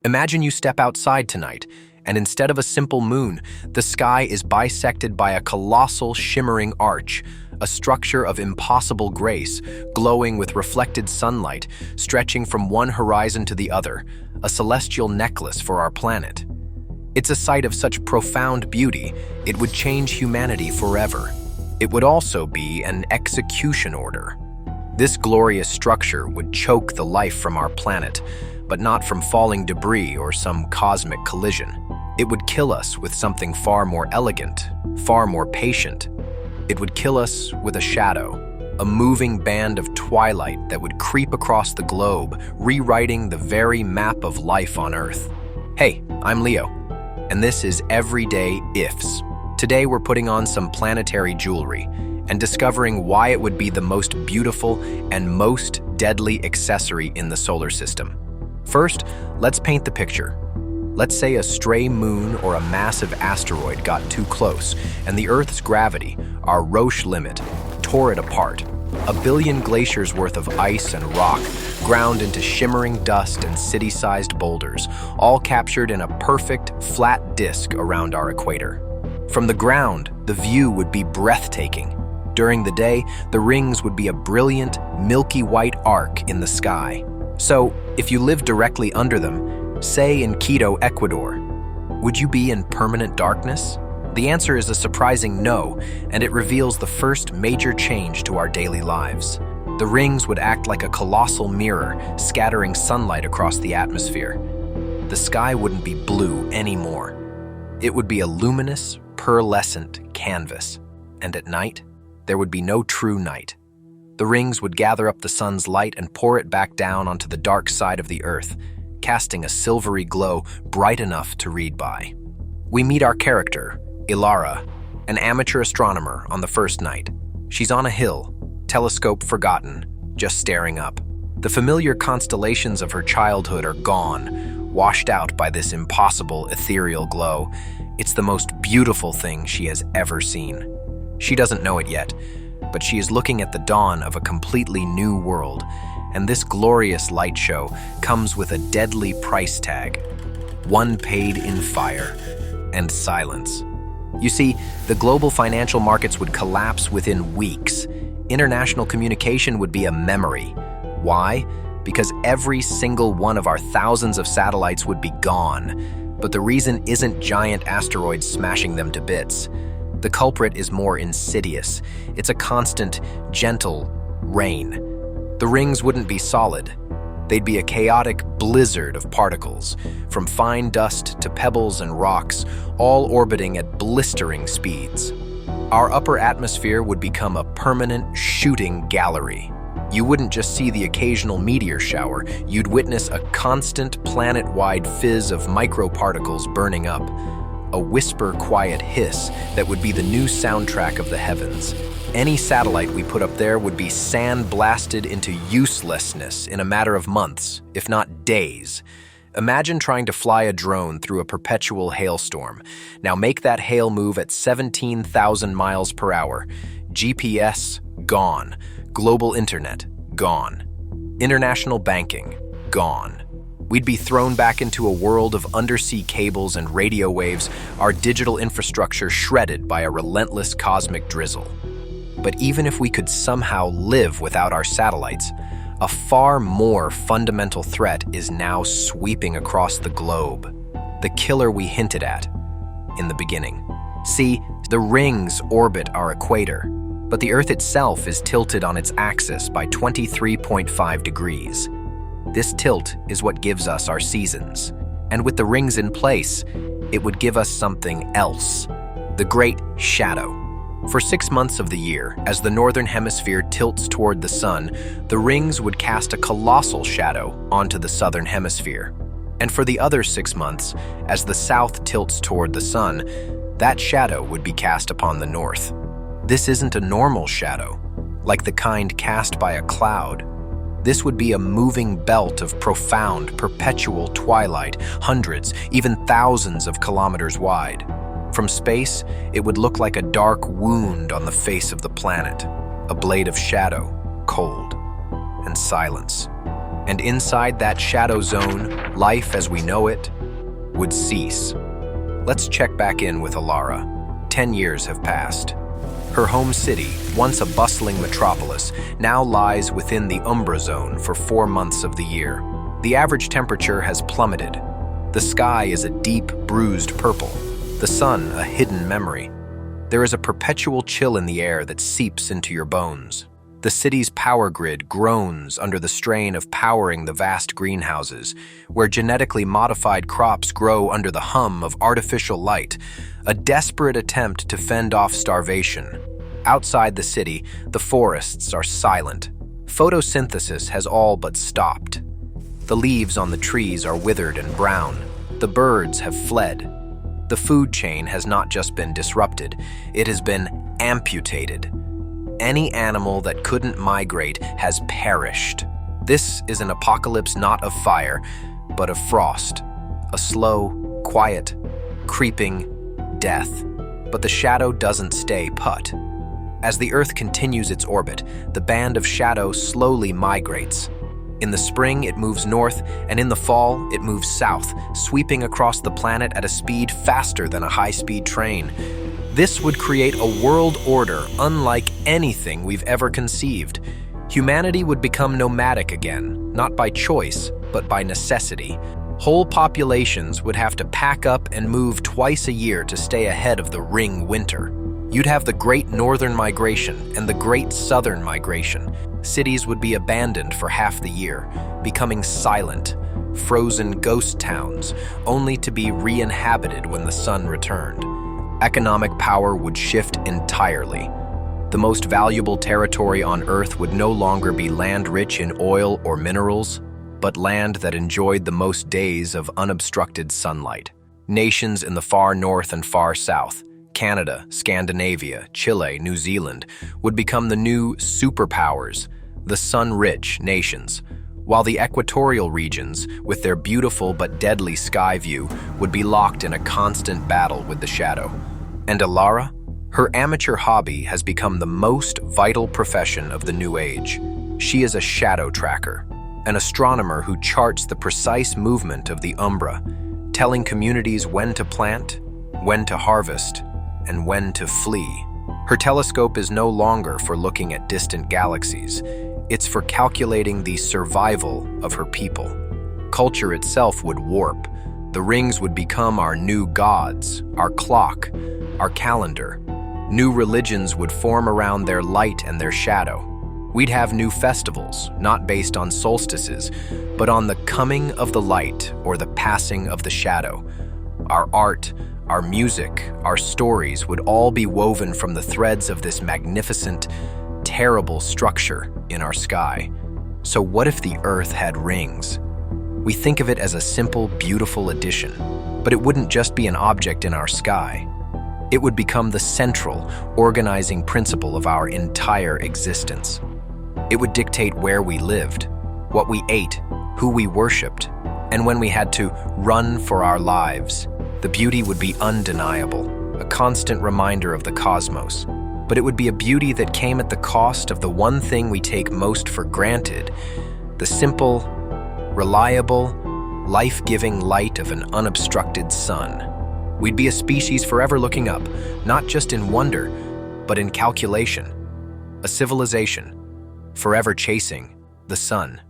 Imagine you step outside tonight, and instead of a simple moon, the sky is bisected by a colossal shimmering arch, a structure of impossible grace, glowing with reflected sunlight, stretching from one horizon to the other, a celestial necklace for our planet. It's a sight of such profound beauty, it would change humanity forever. It would also be an execution order. This glorious structure would choke the life from our planet, but not from falling debris or some cosmic collision. It would kill us with something far more elegant, far more patient. It would kill us with a shadow, a moving band of twilight that would creep across the globe, rewriting the very map of life on Earth. Hey, I'm Leo, and this is Everyday Ifs. Today we're putting on some planetary jewelry and discovering why it would be the most beautiful and most deadly accessory in the solar system. First, let's paint the picture. Let's say a stray moon or a massive asteroid got too close, and the Earth's gravity, our Roche limit, tore it apart. A billion glaciers worth of ice and rock ground into shimmering dust and city-sized boulders, all captured in a perfect, flat disk around our equator. From the ground, the view would be breathtaking. During the day, the rings would be a brilliant, milky white arc in the sky. So, if you live directly under them, say in Quito, Ecuador, would you be in permanent darkness? The answer is a surprising no, and it reveals the first major change to our daily lives. The rings would act like a colossal mirror, scattering sunlight across the atmosphere. The sky wouldn't be blue anymore. It would be a luminous, pearlescent canvas. And at night, there would be no true night. The rings would gather up the sun's light and pour it back down onto the dark side of the Earth, casting a silvery glow bright enough to read by. We meet our character, Ilara, an amateur astronomer on the first night. She's on a hill, telescope forgotten, just staring up. The familiar constellations of her childhood are gone, washed out by this impossible ethereal glow. It's the most beautiful thing she has ever seen. She doesn't know it yet, but she is looking at the dawn of a completely new world, and this glorious light show comes with a deadly price tag, one paid in fire and silence. You see, the global financial markets would collapse within weeks. International communication would be a memory. Why? Because every single one of our thousands of satellites would be gone. But the reason isn't giant asteroids smashing them to bits. The culprit is more insidious. It's a constant, gentle rain. The rings wouldn't be solid. They'd be a chaotic blizzard of particles, from fine dust to pebbles and rocks, all orbiting at blistering speeds. Our upper atmosphere would become a permanent shooting gallery. You wouldn't just see the occasional meteor shower, you'd witness a constant planet-wide fizz of microparticles burning up. A whisper-quiet hiss that would be the new soundtrack of the heavens. Any satellite we put up there would be sandblasted into uselessness in a matter of months, if not days. Imagine trying to fly a drone through a perpetual hailstorm. Now make that hail move at 17,000 miles per hour. GPS, gone. Global internet, gone. International banking, gone. We'd be thrown back into a world of undersea cables and radio waves, our digital infrastructure shredded by a relentless cosmic drizzle. But even if we could somehow live without our satellites, a far more fundamental threat is now sweeping across the globe. The killer we hinted at in the beginning. See, the rings orbit our equator, but the Earth itself is tilted on its axis by 23.5 degrees. This tilt is what gives us our seasons. And with the rings in place, it would give us something else. The Great Shadow. For 6 months of the year, as the northern hemisphere tilts toward the sun, the rings would cast a colossal shadow onto the southern hemisphere. And for the other 6 months, as the south tilts toward the sun, that shadow would be cast upon the north. This isn't a normal shadow, like the kind cast by a cloud. This would be a moving belt of profound, perpetual twilight, hundreds, even thousands of kilometers wide. From space, it would look like a dark wound on the face of the planet, a blade of shadow, cold, and silence. And inside that shadow zone, life as we know it would cease. Let's check back in with Alara. 10 years have passed. Her home city, once a bustling metropolis, now lies within the Umbra zone for 4 months of the year. The average temperature has plummeted. The sky is a deep, bruised purple. The sun, a hidden memory. There is a perpetual chill in the air that seeps into your bones. The city's power grid groans under the strain of powering the vast greenhouses, where genetically modified crops grow under the hum of artificial light, a desperate attempt to fend off starvation. Outside the city, the forests are silent. Photosynthesis has all but stopped. The leaves on the trees are withered and brown. The birds have fled. The food chain has not just been disrupted, it has been amputated. Any animal that couldn't migrate has perished. This is an apocalypse not of fire, but of frost. A slow, quiet, creeping death. But the shadow doesn't stay put. As the Earth continues its orbit, the band of shadow slowly migrates. In the spring, it moves north, and in the fall, it moves south, sweeping across the planet at a speed faster than a high-speed train. This would create a world order unlike anything we've ever conceived. Humanity would become nomadic again, not by choice, but by necessity. Whole populations would have to pack up and move twice a year to stay ahead of the ring winter. You'd have the Great Northern Migration and the Great Southern Migration. Cities would be abandoned for half the year, becoming silent, frozen ghost towns, only to be re-inhabited when the sun returned. Economic power would shift entirely. The most valuable territory on Earth would no longer be land rich in oil or minerals, but land that enjoyed the most days of unobstructed sunlight. Nations in the far north and far south, Canada, Scandinavia, Chile, New Zealand, would become the new superpowers, the sun-rich nations, while the equatorial regions, with their beautiful but deadly sky view, would be locked in a constant battle with the shadow. And Alara? Her amateur hobby has become the most vital profession of the New Age. She is a shadow tracker, an astronomer who charts the precise movement of the Umbra, telling communities when to plant, when to harvest, and when to flee. Her telescope is no longer for looking at distant galaxies. It's for calculating the survival of her people. Culture itself would warp. The rings would become our new gods, our clock, our calendar. New religions would form around their light and their shadow. We'd have new festivals, not based on solstices, but on the coming of the light or the passing of the shadow. Our art, our music, our stories would all be woven from the threads of this magnificent, terrible structure in our sky. So what if the Earth had rings? We think of it as a simple, beautiful addition, but it wouldn't just be an object in our sky. It would become the central, organizing principle of our entire existence. It would dictate where we lived, what we ate, who we worshipped, and when we had to run for our lives. The beauty would be undeniable, a constant reminder of the cosmos. But it would be a beauty that came at the cost of the one thing we take most for granted, the simple, reliable, life-giving light of an unobstructed sun. We'd be a species forever looking up, not just in wonder, but in calculation. A civilization, forever chasing the sun.